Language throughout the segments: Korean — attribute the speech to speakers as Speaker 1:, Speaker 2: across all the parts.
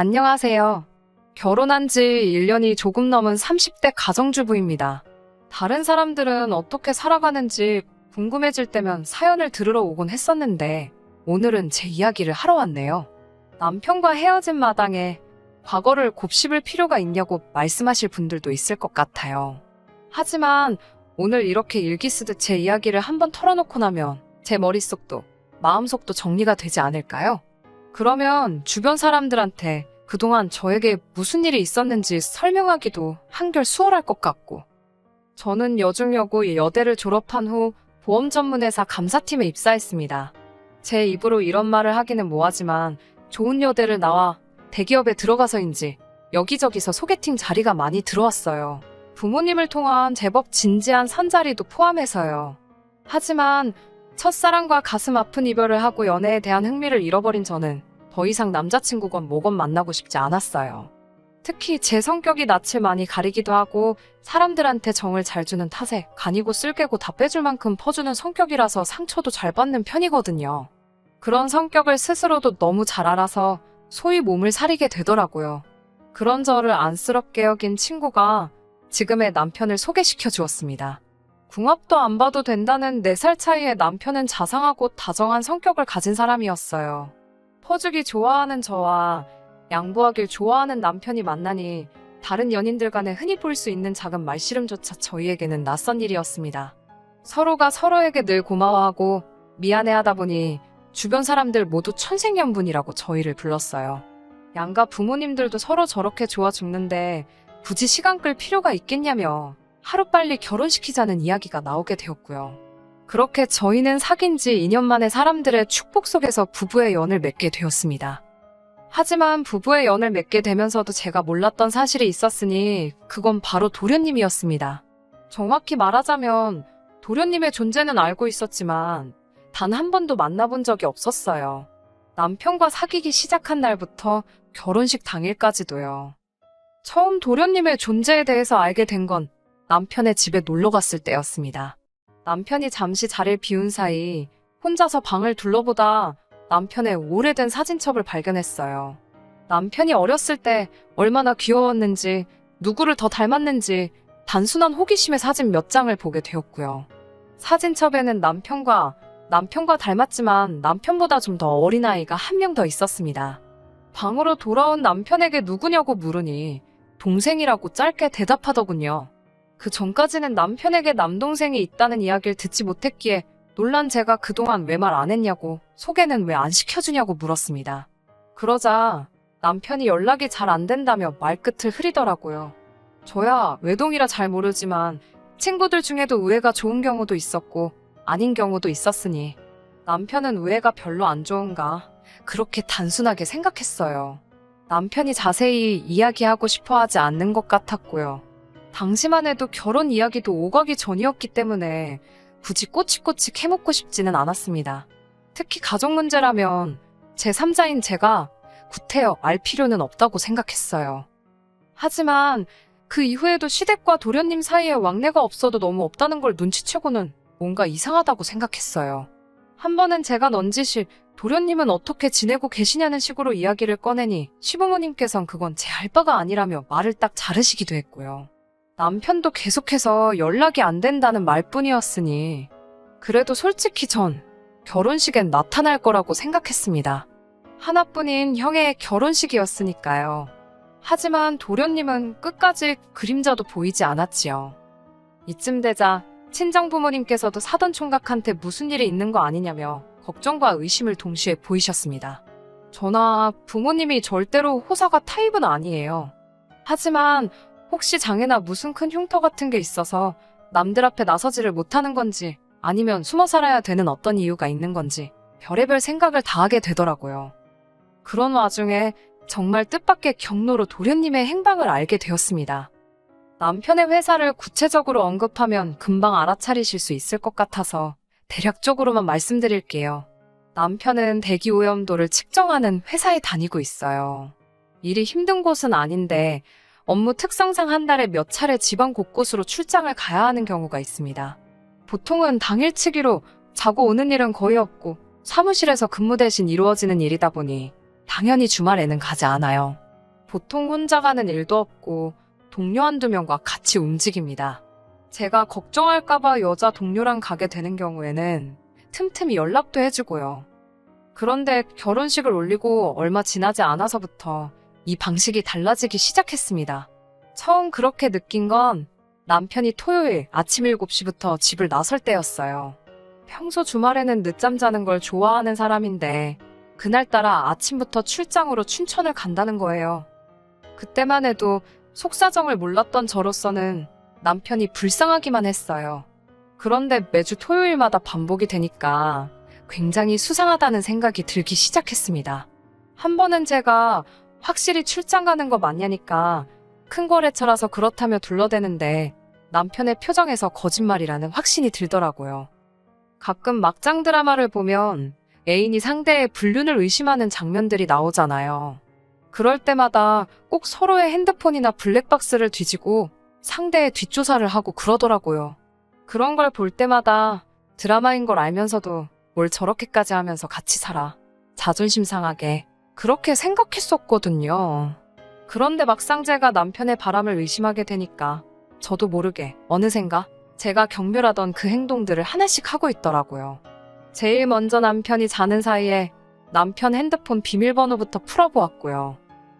Speaker 1: 안녕하세요. 결혼한 지 1년이 조금 넘은 30대 가정주부입니다. 다른 사람들은 어떻게 살아가는지 궁금해질 때면 사연을 들으러 오곤 했었는데 오늘은 제 이야기를 하러 왔네요. 남편과 헤어진 마당에 과거를 곱씹을 필요가 있냐고 말씀하실 분들도 있을 것 같아요. 하지만 오늘 이렇게 일기 쓰듯 제 이야기를 한번 털어놓고 나면 제 머릿속도 마음속도 정리가 되지 않을까요? 그러면 주변 사람들한테 그동안 저에게 무슨 일이 있었는지 설명하기도 한결 수월할 것 같고, 저는 여중여고 여대를 졸업한 후 보험 전문회사 감사팀에 입사했습니다. 제 입으로 이런 말을 하기는 뭐하지만 좋은 여대를 나와 대기업에 들어가서인지 여기저기서 소개팅 자리가 많이 들어왔어요. 부모님을 통한 제법 진지한 산자리도 포함해서요. 하지만 첫사랑과 가슴 아픈 이별을 하고 연애에 대한 흥미를 잃어버린 저는 더 이상 남자친구건 뭐건 만나고 싶지 않았어요. 특히 제 성격이 낯을 많이 가리기도 하고 사람들한테 정을 잘 주는 탓에 간이고 쓸개고 다 빼줄 만큼 퍼주는 성격이라서 상처도 잘 받는 편이거든요. 그런 성격을 스스로도 너무 잘 알아서 소위 몸을 사리게 되더라고요. 그런 저를 안쓰럽게 여긴 친구가 지금의 남편을 소개시켜 주었습니다. 궁합도 안 봐도 된다는 4살 차이의 남편은 자상하고 다정한 성격을 가진 사람이었어요. 퍼주기 좋아하는 저와 양보하길 좋아하는 남편이 만나니 다른 연인들 간에 흔히 볼 수 있는 작은 말씨름조차 저희에게는 낯선 일이었습니다. 서로가 서로에게 늘 고마워하고 미안해하다 보니 주변 사람들 모두 천생연분이라고 저희를 불렀어요. 양가 부모님들도 서로 저렇게 좋아 죽는데 굳이 시간 끌 필요가 있겠냐며 하루빨리 결혼시키자는 이야기가 나오게 되었고요. 그렇게 저희는 사귄 지 2년 만에 사람들의 축복 속에서 부부의 연을 맺게 되었습니다. 하지만 부부의 연을 맺게 되면서도 제가 몰랐던 사실이 있었으니 그건 바로 도련님이었습니다. 정확히 말하자면 도련님의 존재는 알고 있었지만 단 한 번도 만나본 적이 없었어요. 남편과 사귀기 시작한 날부터 결혼식 당일까지도요. 처음 도련님의 존재에 대해서 알게 된 건 남편의 집에 놀러 갔을 때였습니다. 남편이 잠시 자리를 비운 사이 혼자서 방을 둘러보다 남편의 오래된 사진첩을 발견했어요. 남편이 어렸을 때 얼마나 귀여웠는지, 누구를 더 닮았는지 단순한 호기심의 사진 몇 장을 보게 되었고요. 사진첩에는 남편과 닮았지만 남편보다 좀 더 어린아이가 한 명 더 있었습니다. 방으로 돌아온 남편에게 누구냐고 물으니 동생이라고 짧게 대답하더군요. 그 전까지는 남편에게 남동생이 있다는 이야기를 듣지 못했기에 놀란 제가 그동안 왜 말 안 했냐고, 소개는 왜 안 시켜주냐고 물었습니다. 그러자 남편이 연락이 잘 안 된다며 말끝을 흐리더라고요. 저야 외동이라 잘 모르지만 친구들 중에도 우애가 좋은 경우도 있었고 아닌 경우도 있었으니 남편은 우애가 별로 안 좋은가, 그렇게 단순하게 생각했어요. 남편이 자세히 이야기하고 싶어 하지 않는 것 같았고요. 당시만 해도 결혼 이야기도 오가기 전이었기 때문에 굳이 꼬치꼬치 캐묻고 싶지는 않았습니다. 특히 가족 문제라면 제3자인 제가 구태여 알 필요는 없다고 생각했어요. 하지만 그 이후에도 시댁과 도련님 사이에 왕래가 없어도 너무 없다는 걸 눈치채고는 뭔가 이상하다고 생각했어요. 한 번은 제가 넌지시 도련님은 어떻게 지내고 계시냐는 식으로 이야기를 꺼내니 시부모님께선 그건 제 할 바가 아니라며 말을 딱 자르시기도 했고요. 남편도 계속해서 연락이 안 된다는 말뿐이었으니 그래도 솔직히 전 결혼식엔 나타날 거라고 생각했습니다. 하나뿐인 형의 결혼식이었으니까요. 하지만 도련님은 끝까지 그림자도 보이지 않았지요. 이쯤 되자 친정 부모님께서도 사돈 총각한테 무슨 일이 있는 거 아니냐며 걱정과 의심을 동시에 보이셨습니다. 저나 부모님이 절대로 호사가 타입은 아니에요. 하지만 혹시 장애나 무슨 큰 흉터 같은 게 있어서 남들 앞에 나서지를 못하는 건지 아니면 숨어 살아야 되는 어떤 이유가 있는 건지 별의별 생각을 다 하게 되더라고요. 그런 와중에 정말 뜻밖의 경로로 도련님의 행방을 알게 되었습니다. 남편의 회사를 구체적으로 언급하면 금방 알아차리실 수 있을 것 같아서 대략적으로만 말씀드릴게요. 남편은 대기 오염도를 측정하는 회사에 다니고 있어요. 일이 힘든 곳은 아닌데 업무 특성상 한 달에 몇 차례 지방 곳곳으로 출장을 가야 하는 경우가 있습니다. 보통은 당일치기로 자고 오는 일은 거의 없고 사무실에서 근무 대신 이루어지는 일이다 보니 당연히 주말에는 가지 않아요. 보통 혼자 가는 일도 없고 동료 한두 명과 같이 움직입니다. 제가 걱정할까봐 여자 동료랑 가게 되는 경우에는 틈틈이 연락도 해주고요. 그런데 결혼식을 올리고 얼마 지나지 않아서부터 이 방식이 달라지기 시작했습니다. 처음 그렇게 느낀 건 남편이 토요일 아침 7시부터 집을 나설 때였어요. 평소 주말에는 늦잠 자는 걸 좋아하는 사람인데 그날따라 아침부터 출장으로 춘천을 간다는 거예요. 그때만 해도 속사정을 몰랐던 저로서는 남편이 불쌍하기만 했어요. 그런데 매주 토요일마다 반복이 되니까 굉장히 수상하다는 생각이 들기 시작했습니다. 한 번은 제가 확실히 출장 가는 거 맞냐니까 큰 거래처라서 그렇다며 둘러대는데 남편의 표정에서 거짓말이라는 확신이 들더라고요. 가끔 막장 드라마를 보면 애인이 상대의 불륜을 의심하는 장면들이 나오잖아요. 그럴 때마다 꼭 서로의 핸드폰이나 블랙박스를 뒤지고 상대의 뒷조사를 하고 그러더라고요. 그런 걸 볼 때마다 드라마인 걸 알면서도 뭘 저렇게까지 하면서 같이 살아. 자존심 상하게 그렇게 생각했었거든요. 그런데 막상 제가 남편의 바람을 의심하게 되니까 저도 모르게 어느샌가 제가 경멸하던 그 행동들을 하나씩 하고 있더라고요. 제일 먼저 남편이 자는 사이에 남편 핸드폰 비밀번호부터 풀어보았고요.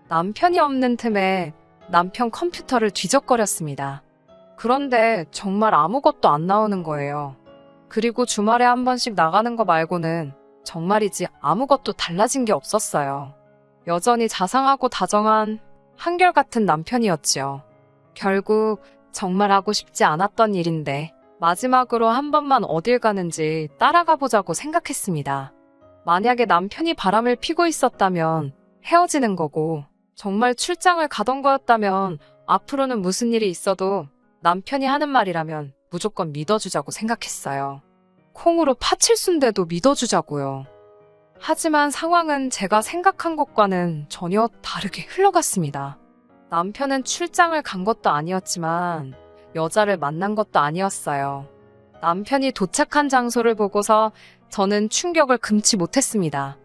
Speaker 1: 남편이 없는 틈에 남편 컴퓨터를 뒤적거렸습니다. 그런데 정말 아무것도 안 나오는 거예요. 그리고 주말에 한 번씩 나가는 거 말고는 정말이지 아무것도 달라진 게 없었어요. 여전히 자상하고 다정한 한결같은 남편이었지요. 결국 정말 하고 싶지 않았던 일인데 마지막으로 한 번만 어딜 가는지 따라가 보자고 생각했습니다. 만약에 남편이 바람을 피고 있었다면 헤어지는 거고 정말 출장을 가던 거였다면 앞으로는 무슨 일이 있어도 남편이 하는 말이라면 무조건 믿어주자고 생각했어요. 콩으로 파칠 순대도 믿어주자고요. 하지만 상황은 제가 생각한 것과는 전혀 다르게 흘러갔습니다. 남편은 출장을 간 것도 아니었지만 여자를 만난 것도 아니었어요. 남편이 도착한 장소를 보고서 저는 충격을 금치 못했습니다.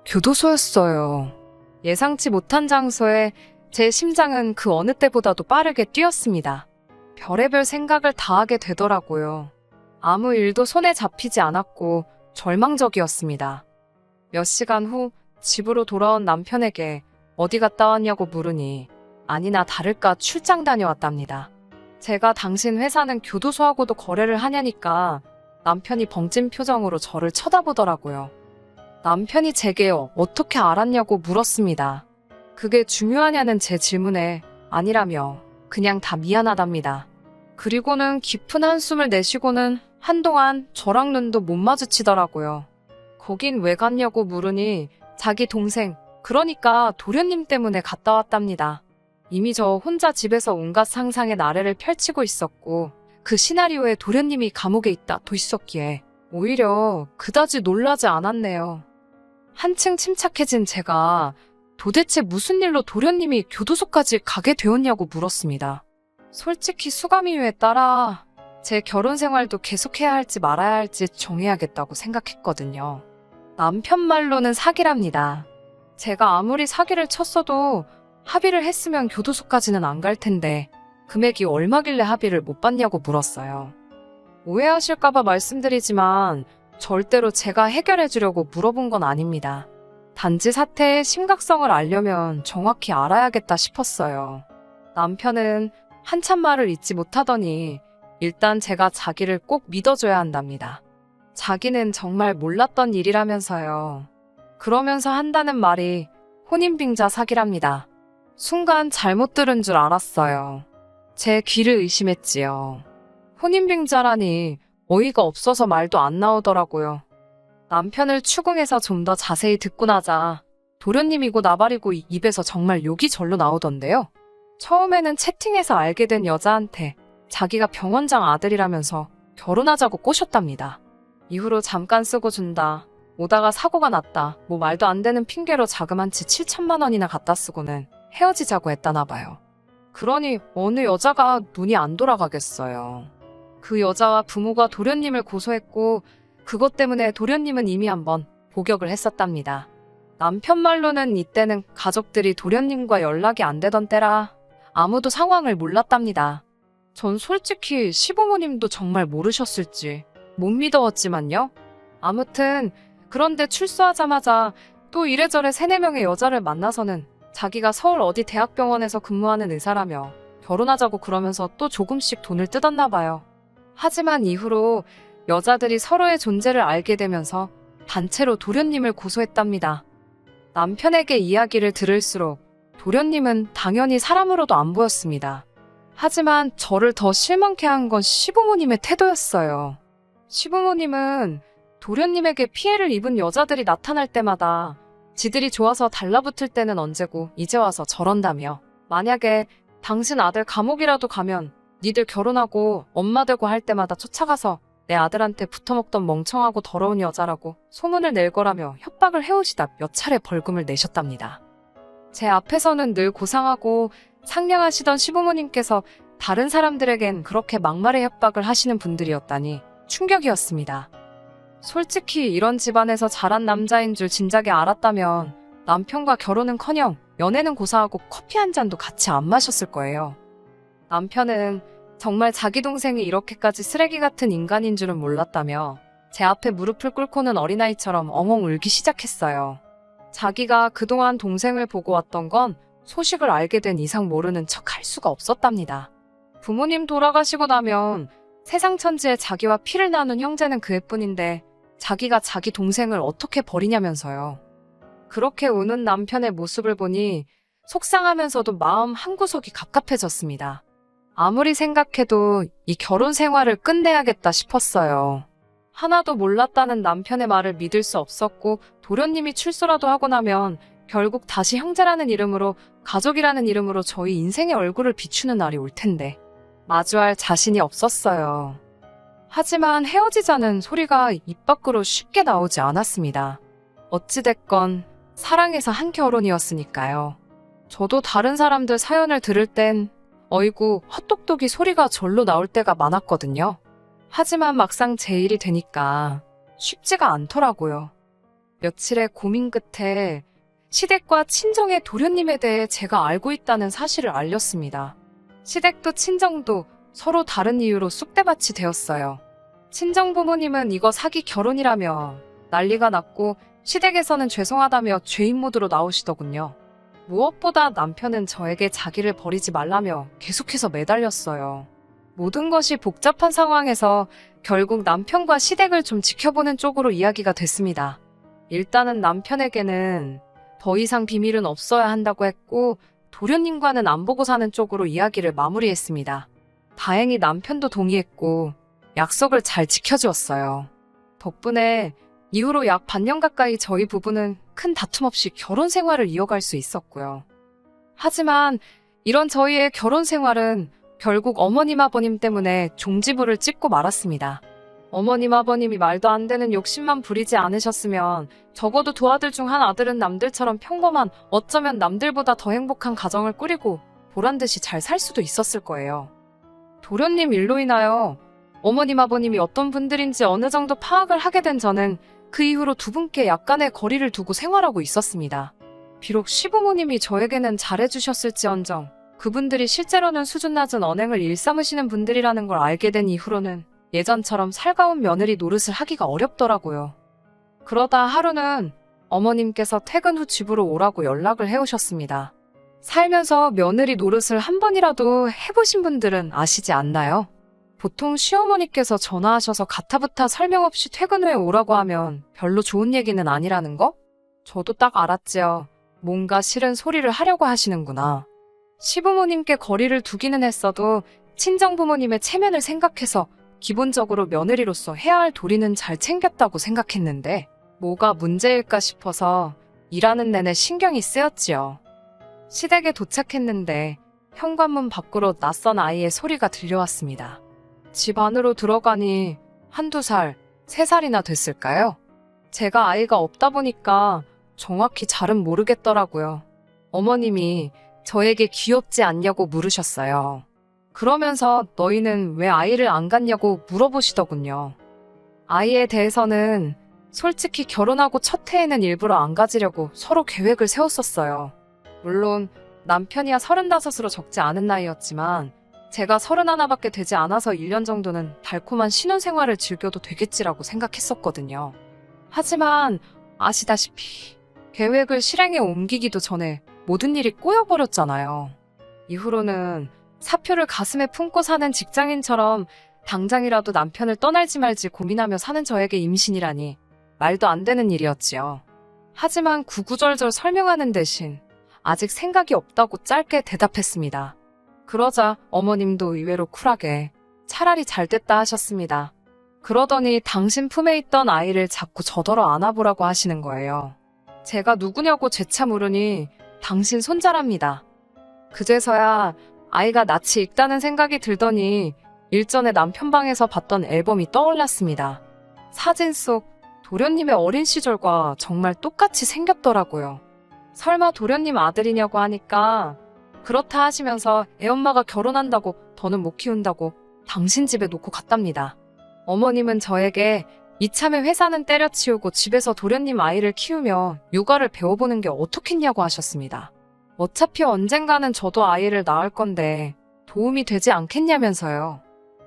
Speaker 1: 교도소였어요. 예상치 못한 장소에 제 심장은 그 어느 때보다도 빠르게 뛰었습니다. 별의별 생각을 다 하게 되더라고요. 아무 일도 손에 잡히지 않았고 절망적이었습니다. 몇 시간 후 집으로 돌아온 남편에게 어디 갔다 왔냐고 물으니 아니나 다를까 출장 다녀왔답니다. 제가 당신 회사는 교도소하고도 거래를 하냐니까 남편이 벙찐 표정으로 저를 쳐다보더라고요. 남편이 제게 어떻게 알았냐고 물었습니다. 그게 중요하냐는 제 질문에 아니라며 그냥 다 미안하답니다. 그리고는 깊은 한숨을 내쉬고는 한동안 저랑 눈도 못 마주치더라고요. 거긴 왜 갔냐고 물으니 자기 동생, 그러니까 도련님 때문에 갔다 왔답니다. 이미 저 혼자 집에서 온갖 상상의 나래를 펼치고 있었고 그 시나리오에 도련님이 감옥에 있다도 있었기에 오히려 그다지 놀라지 않았네요. 한층 침착해진 제가 도대체 무슨 일로 도련님이 교도소까지 가게 되었냐고 물었습니다. 솔직히 수감 이유에 따라 제 결혼 생활도 계속해야 할지 말아야 할지 정해야겠다고 생각했거든요. 남편 말로는 사기랍니다. 제가 아무리 사기를 쳤어도 합의를 했으면 교도소까지는 안 갈 텐데 금액이 얼마길래 합의를 못 받냐고 물었어요. 오해하실까봐 말씀드리지만 절대로 제가 해결해 주려고 물어본 건 아닙니다. 단지 사태의 심각성을 알려면 정확히 알아야겠다 싶었어요. 남편은 한참 말을 잇지 못하더니 일단 제가 자기를 꼭 믿어줘야 한답니다. 자기는 정말 몰랐던 일이라면서요. 그러면서 한다는 말이 혼인빙자 사기랍니다. 순간 잘못 들은 줄 알았어요. 제 귀를 의심했지요. 혼인빙자라니 어이가 없어서 말도 안 나오더라고요. 남편을 추궁해서 좀 더 자세히 듣고 나자 도련님이고 나발이고 입에서 정말 욕이 절로 나오던데요. 처음에는 채팅에서 알게 된 여자한테 자기가 병원장 아들이라면서 결혼하자고 꼬셨답니다. 이후로 잠깐 쓰고 준다. 오다가 사고가 났다. 뭐 말도 안 되는 핑계로 자금 한 채 7천만 원이나 갖다 쓰고는 헤어지자고 했다나 봐요. 그러니 어느 여자가 눈이 안 돌아가겠어요. 그 여자와 부모가 도련님을 고소했고 그것 때문에 도련님은 이미 한번 복역을 했었답니다. 남편 말로는 이때는 가족들이 도련님과 연락이 안 되던 때라 아무도 상황을 몰랐답니다. 전 솔직히 시부모님도 정말 모르셨을지 못 믿어왔지만요. 아무튼 그런데 출소하자마자 또 이래저래 3-4명의 여자를 만나서는 자기가 서울 어디 대학병원에서 근무하는 의사라며 결혼하자고 그러면서 또 조금씩 돈을 뜯었나 봐요. 하지만 이후로 여자들이 서로의 존재를 알게 되면서 단체로 도련님을 고소했답니다. 남편에게 이야기를 들을수록 도련님은 당연히 사람으로도 안 보였습니다. 하지만 저를 더 실망케 한 건 시부모님의 태도였어요. 시부모님은 도련님에게 피해를 입은 여자들이 나타날 때마다 지들이 좋아서 달라붙을 때는 언제고 이제 와서 저런다며, 만약에 당신 아들 감옥이라도 가면 니들 결혼하고 엄마 되고 할 때마다 쫓아가서 내 아들한테 붙어먹던 멍청하고 더러운 여자라고 소문을 낼 거라며 협박을 해오시다 몇 차례 벌금을 내셨답니다. 제 앞에서는 늘 고상하고 상냥하시던 시부모님께서 다른 사람들에겐 그렇게 막말의 협박을 하시는 분들이었다니 충격이었습니다. 솔직히 이런 집안에서 자란 남자인 줄 진작에 알았다면 남편과 결혼은커녕 연애는 고사하고 커피 한 잔도 같이 안 마셨을 거예요. 남편은 정말 자기 동생이 이렇게까지 쓰레기 같은 인간인 줄은 몰랐다며 제 앞에 무릎을 꿇고는 어린아이처럼 엉엉 울기 시작했어요. 자기가 그동안 동생을 보고 왔던 건 소식을 알게 된 이상 모르는 척 할 수가 없었답니다. 부모님 돌아가시고 나면 세상 천지에 자기와 피를 나눈 형제는 그애뿐인데 자기가 자기 동생을 어떻게 버리냐면서요. 그렇게 우는 남편의 모습을 보니 속상하면서도 마음 한구석이 갑갑해졌습니다. 아무리 생각해도 이 결혼 생활을 끝내야겠다 싶었어요. 하나도 몰랐다는 남편의 말을 믿을 수 없었고, 도련님이 출소라도 하고 나면 결국 다시 형제라는 이름으로, 가족이라는 이름으로 저희 인생의 얼굴을 비추는 날이 올 텐데 마주할 자신이 없었어요. 하지만 헤어지자는 소리가 입 밖으로 쉽게 나오지 않았습니다. 어찌됐건 사랑해서 한 결혼이었으니까요. 저도 다른 사람들 사연을 들을 땐 어이구 헛똑똑이 소리가 절로 나올 때가 많았거든요. 하지만 막상 제 일이 되니까 쉽지가 않더라고요. 며칠의 고민 끝에 시댁과 친정의 도련님에 대해 제가 알고 있다는 사실을 알렸습니다. 시댁도 친정도 서로 다른 이유로 쑥대밭이 되었어요. 친정 부모님은 이거 사기 결혼이라며 난리가 났고, 시댁에서는 죄송하다며 죄인 모드로 나오시더군요. 무엇보다 남편은 저에게 자기를 버리지 말라며 계속해서 매달렸어요. 모든 것이 복잡한 상황에서 결국 남편과 시댁을 좀 지켜보는 쪽으로 이야기가 됐습니다. 일단은 남편에게는 더 이상 비밀은 없어야 한다고 했고, 도련님과는 안 보고 사는 쪽으로 이야기를 마무리했습니다. 다행히 남편도 동의했고 약속을 잘 지켜주었어요. 덕분에 이후로 약 반년 가까이 저희 부부는 큰 다툼 없이 결혼 생활을 이어갈 수 있었고요. 하지만 이런 저희의 결혼 생활은 결국 어머님 아버님 때문에 종지부를 찍고 말았습니다. 어머님 아버님이 말도 안 되는 욕심만 부리지 않으셨으면 적어도 두 아들 중 한 아들은 남들처럼 평범한, 어쩌면 남들보다 더 행복한 가정을 꾸리고 보란듯이 잘 살 수도 있었을 거예요. 도련님 일로 인하여 어머님 아버님이 어떤 분들인지 어느 정도 파악을 하게 된 저는 그 이후로 두 분께 약간의 거리를 두고 생활하고 있었습니다. 비록 시부모님이 저에게는 잘해주셨을지언정 그분들이 실제로는 수준 낮은 언행을 일삼으시는 분들이라는 걸 알게 된 이후로는 예전처럼 살가운 며느리 노릇을 하기가 어렵더라고요. 그러다 하루는 어머님께서 퇴근 후 집으로 오라고 연락을 해오셨습니다. 살면서 며느리 노릇을 한 번이라도 해보신 분들은 아시지 않나요? 보통 시어머니께서 전화하셔서 가타부타 설명 없이 퇴근 후에 오라고 하면 별로 좋은 얘기는 아니라는 거? 저도 딱 알았지요. 뭔가 싫은 소리를 하려고 하시는구나. 시부모님께 거리를 두기는 했어도 친정부모님의 체면을 생각해서 기본적으로 며느리로서 해야 할 도리는 잘 챙겼다고 생각했는데 뭐가 문제일까 싶어서 일하는 내내 신경이 쓰였지요. 시댁에 도착했는데 현관문 밖으로 낯선 아이의 소리가 들려왔습니다. 집 안으로 들어가니 1~2살, 3살이나 됐을까요? 제가 아이가 없다 보니까 정확히 잘은 모르겠더라고요. 어머님이 저에게 귀엽지 않냐고 물으셨어요. 그러면서 너희는 왜 아이를 안 갖냐고 물어보시더군요. 아이에 대해서는 솔직히 결혼하고 첫 해에는 일부러 안 가지려고 서로 계획을 세웠었어요. 물론 남편이야 35으로 적지 않은 나이였지만 제가 31밖에 되지 않아서 1년 정도는 달콤한 신혼생활을 즐겨도 되겠지라고 생각했었거든요. 하지만 아시다시피 계획을 실행에 옮기기도 전에 모든 일이 꼬여버렸잖아요. 이후로는 사표를 가슴에 품고 사는 직장인처럼 당장이라도 남편을 떠날지 말지 고민하며 사는 저에게 임신이라니 말도 안 되는 일이었지요. 하지만 구구절절 설명하는 대신 아직 생각이 없다고 짧게 대답했습니다. 그러자 어머님도 의외로 쿨하게 차라리 잘 됐다 하셨습니다. 그러더니 당신 품에 있던 아이를 자꾸 저더러 안아보라고 하시는 거예요. 제가 누구냐고 재차 물으니 당신 손자랍니다. 그제서야 아이가 낯이 익다는 생각이 들더니 일전에 남편 방에서 봤던 앨범이 떠올랐습니다. 사진 속 도련님의 어린 시절과 정말 똑같이 생겼더라고요. 설마 도련님 아들이냐고 하니까 그렇다 하시면서 애엄마가 결혼한다고 더는 못 키운다고 당신 집에 놓고 갔답니다. 어머님은 저에게 이참에 회사는 때려치우고 집에서 도련님 아이를 키우며 육아를 배워보는 게 어떻겠냐고 하셨습니다. 어차피 언젠가는 저도 아이를 낳을 건데 도움이 되지 않겠냐면서요.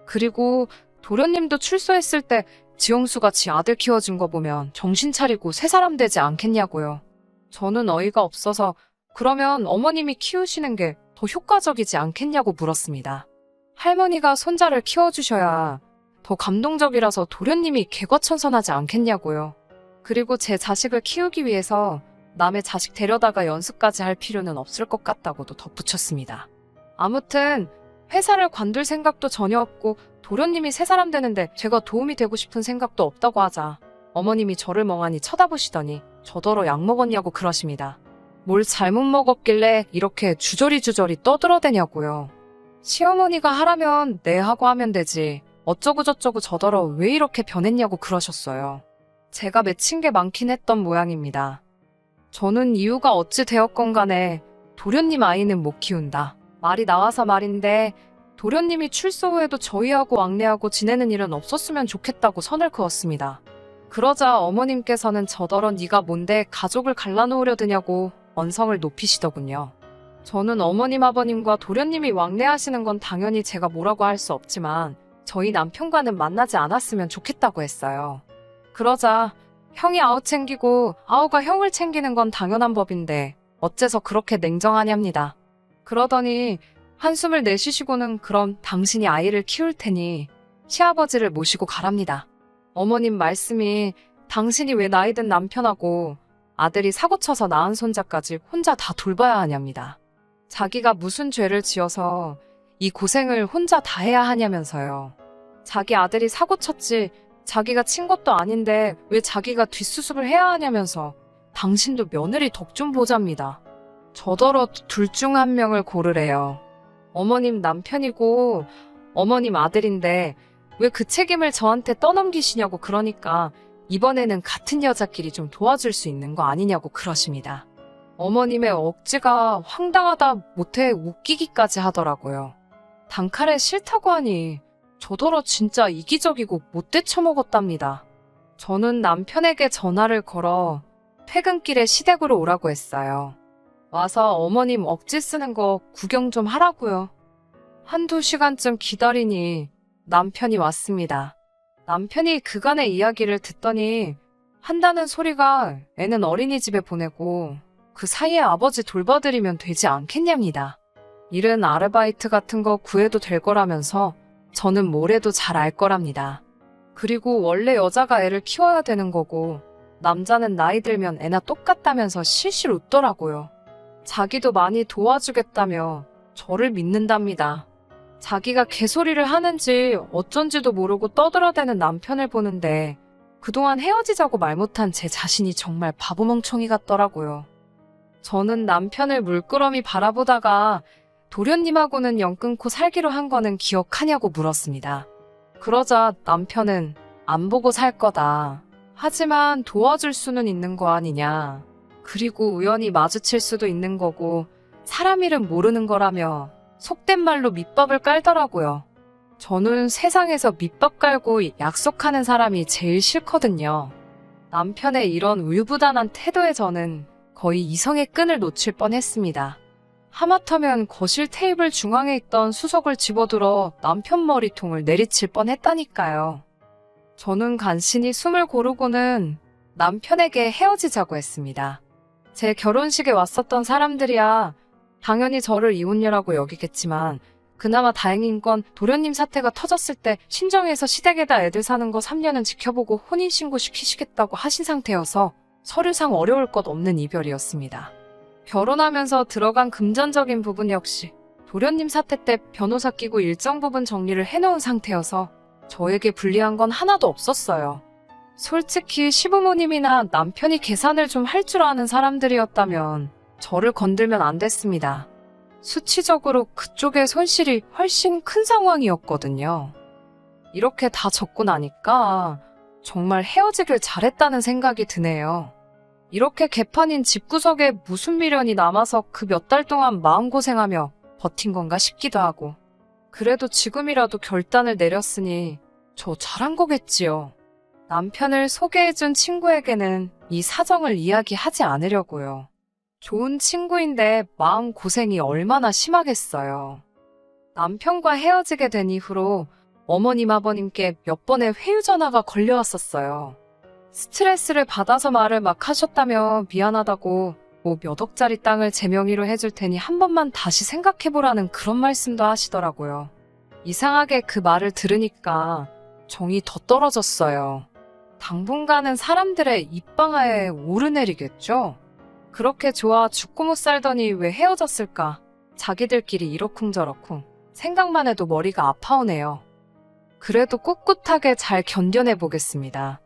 Speaker 1: 그리고 도련님도 출소했을 때 지영수가 지 아들 키워준 거 보면 정신 차리고 새 사람 되지 않겠냐고요. 저는 어이가 없어서 그러면 어머님이 키우시는 게 더 효과적이지 않겠냐고 물었습니다. 할머니가 손자를 키워주셔야 더 감동적이라서 도련님이 개과천선하지 않겠냐고요. 그리고 제 자식을 키우기 위해서 남의 자식 데려다가 연수까지 할 필요는 없을 것 같다고도 덧붙였습니다. 아무튼 회사를 관둘 생각도 전혀 없고 도련님이 새 사람 되는데 제가 도움이 되고 싶은 생각도 없다고 하자 어머님이 저를 멍하니 쳐다보시더니 저더러 약 먹었냐고 그러십니다. 뭘 잘못 먹었길래 이렇게 주저리 떠들어대냐고요. 시어머니가 하라면 네 하고 하면 되지 어쩌고저쩌고 저더러 왜 이렇게 변했냐고 그러셨어요. 제가 맺힌 게 많긴 했던 모양입니다. 저는 이유가 어찌 되었건 간에 도련님 아이는 못 키운다. 말이 나와서 말인데 도련님이 출소 후에도 저희하고 왕래하고 지내는 일은 없었으면 좋겠다고 선을 그었습니다. 그러자 어머님께서는 저더러 네가 뭔데 가족을 갈라놓으려 드냐고 언성을 높이시더군요. 저는 어머님 아버님과 도련님이 왕래하시는 건 당연히 제가 뭐라고 할 수 없지만 저희 남편과는 만나지 않았으면 좋겠다고 했어요. 그러자 형이 아우 챙기고 아우가 형을 챙기는 건 당연한 법인데 어째서 그렇게 냉정하냐입니다. 그러더니 한숨을 내쉬시고는 그럼 당신이 아이를 키울 테니 시아버지를 모시고 가랍니다. 어머님 말씀이 당신이 왜 나이든 남편하고 아들이 사고쳐서 낳은 손자까지 혼자 다 돌봐야 하냐입니다. 자기가 무슨 죄를 지어서 이 고생을 혼자 다 해야 하냐면서요. 자기 아들이 사고쳤지 자기가 친 것도 아닌데 왜 자기가 뒷수습을 해야 하냐면서 당신도 며느리 덕 좀 보잡니다. 저더러 둘 중 한 명을 고르래요. 어머님 남편이고 어머님 아들인데 왜 그 책임을 저한테 떠넘기시냐고 그러니까 이번에는 같은 여자끼리 좀 도와줄 수 있는 거 아니냐고 그러십니다. 어머님의 억지가 황당하다 못해 웃기기까지 하더라고요. 단칼에 싫다고 하니 저더러 진짜 이기적이고 못돼 처먹었답니다. 저는 남편에게 전화를 걸어 퇴근길에 시댁으로 오라고 했어요. 와서 어머님 억지 쓰는 거 구경 좀 하라고요. 한두 시간쯤 기다리니 남편이 왔습니다. 남편이 그간의 이야기를 듣더니 한다는 소리가 애는 어린이집에 보내고 그 사이에 아버지 돌봐드리면 되지 않겠냐입니다. 일은 아르바이트 같은 거 구해도 될 거라면서 저는 뭘 해도 잘 알 거랍니다. 그리고 원래 여자가 애를 키워야 되는 거고 남자는 나이 들면 애나 똑같다면서 실실 웃더라고요. 자기도 많이 도와주겠다며 저를 믿는답니다. 자기가 개소리를 하는지 어쩐지도 모르고 떠들어대는 남편을 보는데 그동안 헤어지자고 말 못한 제 자신이 정말 바보멍청이 같더라고요. 저는 남편을 물끄러미 바라보다가 도련님하고는 연 끊고 살기로 한 거는 기억하냐고 물었습니다. 그러자 남편은 안 보고 살 거다. 하지만 도와줄 수는 있는 거 아니냐. 그리고 우연히 마주칠 수도 있는 거고 사람 일은 모르는 거라며 속된 말로 밑밥을 깔더라고요. 저는 세상에서 밑밥 깔고 약속하는 사람이 제일 싫거든요. 남편의 이런 우유부단한 태도에 저는 거의 이성의 끈을 놓칠 뻔했습니다. 하마터면 거실 테이블 중앙에 있던 수석을 집어들어 남편 머리통을 내리칠 뻔했다니까요. 저는 간신히 숨을 고르고는 남편에게 헤어지자고 했습니다. 제 결혼식에 왔었던 사람들이야 당연히 저를 이혼녀라고 여기겠지만 그나마 다행인 건 도련님 사태가 터졌을 때 신정에서 시댁에다 애들 사는 거 3년은 지켜보고 혼인신고 시키시겠다고 하신 상태여서 서류상 어려울 것 없는 이별이었습니다. 결혼하면서 들어간 금전적인 부분 역시 도련님 사태 때 변호사 끼고 일정 부분 정리를 해놓은 상태여서 저에게 불리한 건 하나도 없었어요. 솔직히 시부모님이나 남편이 계산을 좀 할 줄 아는 사람들이었다면 저를 건들면 안 됐습니다. 수치적으로 그쪽의 손실이 훨씬 큰 상황이었거든요. 이렇게 다 적고 나니까 정말 헤어지길 잘했다는 생각이 드네요. 이렇게 개판인 집구석에 무슨 미련이 남아서 그 몇 달 동안 마음고생하며 버틴 건가 싶기도 하고. 그래도 지금이라도 결단을 내렸으니 저 잘한 거겠지요. 남편을 소개해준 친구에게는 이 사정을 이야기하지 않으려고요. 좋은 친구인데 마음고생이 얼마나 심하겠어요. 남편과 헤어지게 된 이후로 어머님 아버님께 몇 번의 회유 전화가 걸려왔었어요. 스트레스를 받아서 말을 막 하셨다며 미안하다고 뭐 몇 억짜리 땅을 제 명의로 해줄 테니 한 번만 다시 생각해보라는 그런 말씀도 하시더라고요. 이상하게 그 말을 들으니까 정이 더 떨어졌어요. 당분간은 사람들의 입방아에 오르내리겠죠? 그렇게 좋아 죽고 못 살더니 왜 헤어졌을까? 자기들끼리 이러쿵저러쿵 생각만 해도 머리가 아파오네요. 그래도 꿋꿋하게 잘 견뎌내 보겠습니다.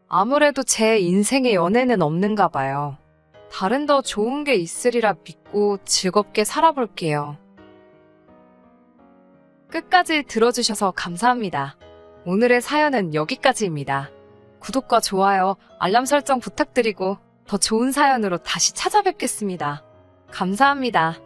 Speaker 1: 아무래도 제 인생에 연애는 없는가 봐요. 다른 더 좋은 게 있으리라 믿고 즐겁게 살아볼게요. 끝까지 들어주셔서 감사합니다. 오늘의 사연은 여기까지입니다. 구독과 좋아요, 알람 설정 부탁드리고 더 좋은 사연으로 다시 찾아뵙겠습니다. 감사합니다.